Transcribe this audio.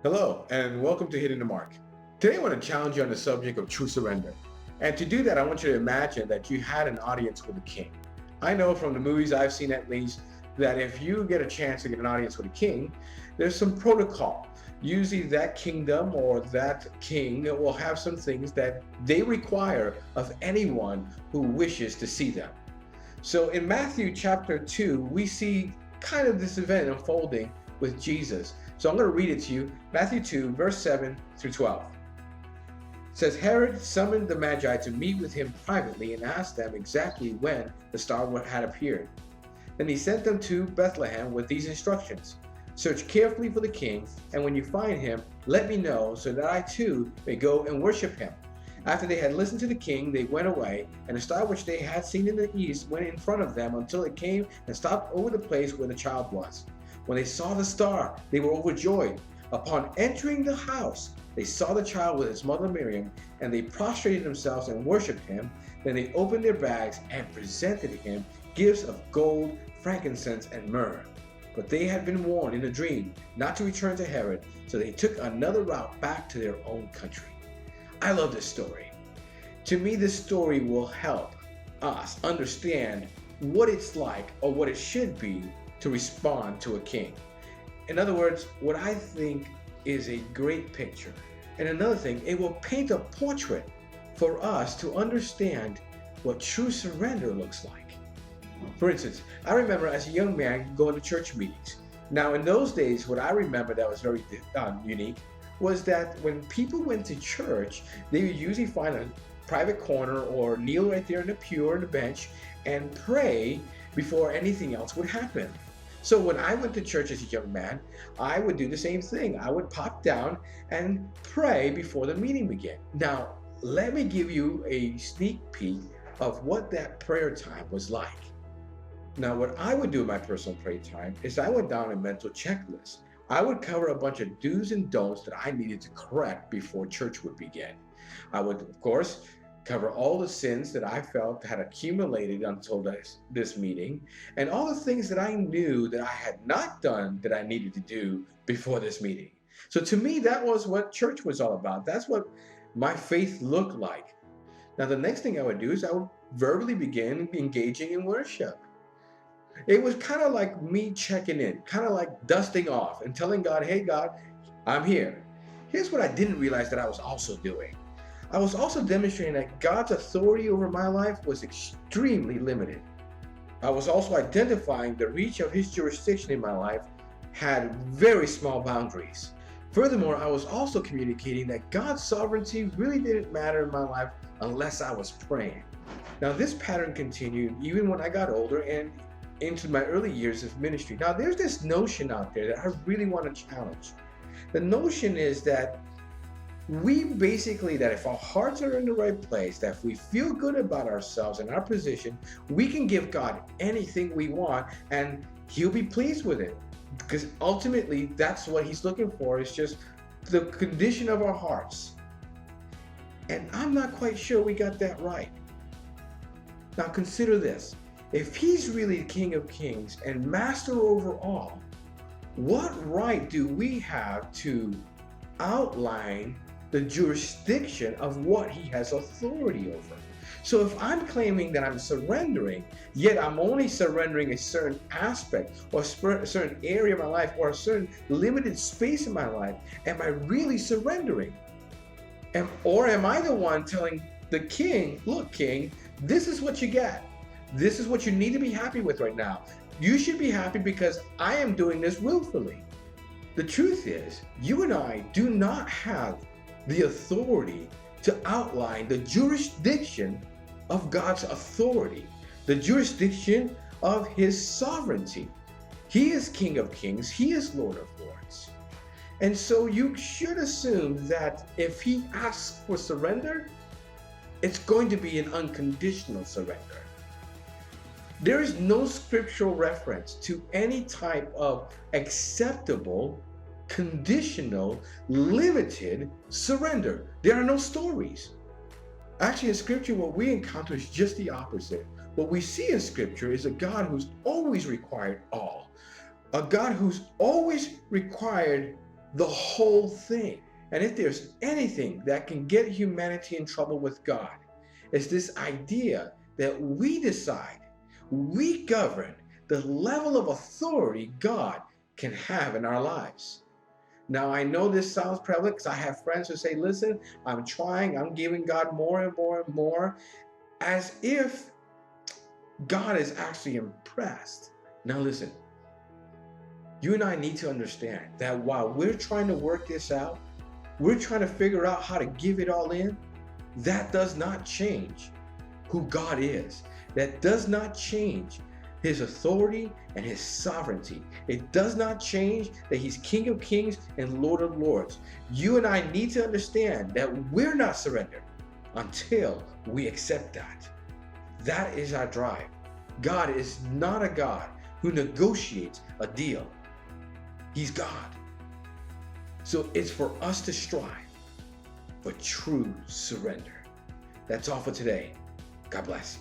Hello, and welcome to Hitting the Mark. Today I want to challenge you on the subject of true surrender. And to do that, I want you to imagine that you had an audience with a king. I know from the movies I've seen at least that if you get a chance to get an audience with a king, there's some protocol. Usually that kingdom or that king will have some things that they require of anyone who wishes to see them. So in Matthew chapter 2, we see kind of this event unfolding with Jesus. So I'm going to read it to you. Matthew 2, verse 7 through 12. It says, Herod summoned the Magi to meet with him privately and asked them exactly when the star had appeared. Then he sent them to Bethlehem with these instructions. Search carefully for the king, and when you find him, let me know so that I too may go and worship him. After they had listened to the king, they went away, and the star which they had seen in the east went in front of them until it came and stopped over the place where the child was. When they saw the star, they were overjoyed. Upon entering the house, they saw the child with his mother Miriam, and they prostrated themselves and worshipped him. Then they opened their bags and presented him gifts of gold, frankincense, and myrrh. But they had been warned in a dream not to return to Herod, so they took another route back to their own country. I love this story. To me, this story will help us understand what it's like or what it should be to respond to a king. In other words, what I think is a great picture. And another thing, it will paint a portrait for us to understand what true surrender looks like. For instance, I remember as a young man going to church meetings. Now, in those days, what I remember that was very unique was that when people went to church, they would usually find a private corner or kneel right there in the pew or the bench and pray before anything else would happen. So when I went to church as a young man, I would do the same thing. I would pop down and pray before the meeting began. Now, let me give you a sneak peek of what that prayer time was like. Now, what I would do in my personal prayer time is I went down a mental checklist. I would cover a bunch of do's and don'ts that I needed to correct before church would begin. I would, of course, cover all the sins that I felt had accumulated until this meeting, and all the things that I knew that I had not done that I needed to do before this meeting. So to me, that was what church was all about. That's what my faith looked like. Now, the next thing I would do is I would verbally begin engaging in worship. It was kind of like me checking in, kind of like dusting off and telling God, hey, God, I'm here. Here's what I didn't realize that I was also doing. I was also demonstrating that God's authority over my life was extremely limited. I was also identifying the reach of his jurisdiction in my life had very small boundaries. Furthermore, I was also communicating that God's sovereignty really didn't matter in my life unless I was praying. Now, this pattern continued even when I got older and into my early years of ministry. Now, there's this notion out there that I really want to challenge. The notion is that that if our hearts are in the right place, that if we feel good about ourselves and our position, we can give God anything we want and he'll be pleased with it. Because ultimately, that's what he's looking for, is just the condition of our hearts. And I'm not quite sure we got that right. Now consider this. If he's really King of Kings and Master over all, what right do we have to outline the jurisdiction of what he has authority over? So if I'm claiming that I'm surrendering, yet I'm only surrendering a certain aspect or a certain area of my life or a certain limited space in my life, am I really surrendering? Or am I the one telling the king, look, king, this is what you get. This is what you need to be happy with right now. You should be happy because I am doing this willfully. The truth is, you and I do not have the authority to outline the jurisdiction of God's authority, the jurisdiction of his sovereignty. He is King of Kings. He is Lord of Lords. And so you should assume that if he asks for surrender, it's going to be an unconditional surrender. There is no scriptural reference to any type of acceptable, conditional, limited surrender. There are no stories. Actually, in Scripture, what we encounter is just the opposite. What we see in Scripture is a God who's always required all, a God who's always required the whole thing. And if there's anything that can get humanity in trouble with God, it's this idea that we decide, we govern the level of authority God can have in our lives. Now, I know this sounds prevalent because I have friends who say, listen, I'm trying, I'm giving God more and more and more, as if God is actually impressed. Now listen, you and I need to understand that while we're trying to work this out, we're trying to figure out how to give it all in, that does not change who God is. That does not change his authority and his sovereignty. It does not change that he's King of Kings and Lord of Lords. You and I need to understand that we're not surrendered until we accept that. That is our drive. God is not a God who negotiates a deal. He's God. So it's for us to strive for true surrender. That's all for today. God bless.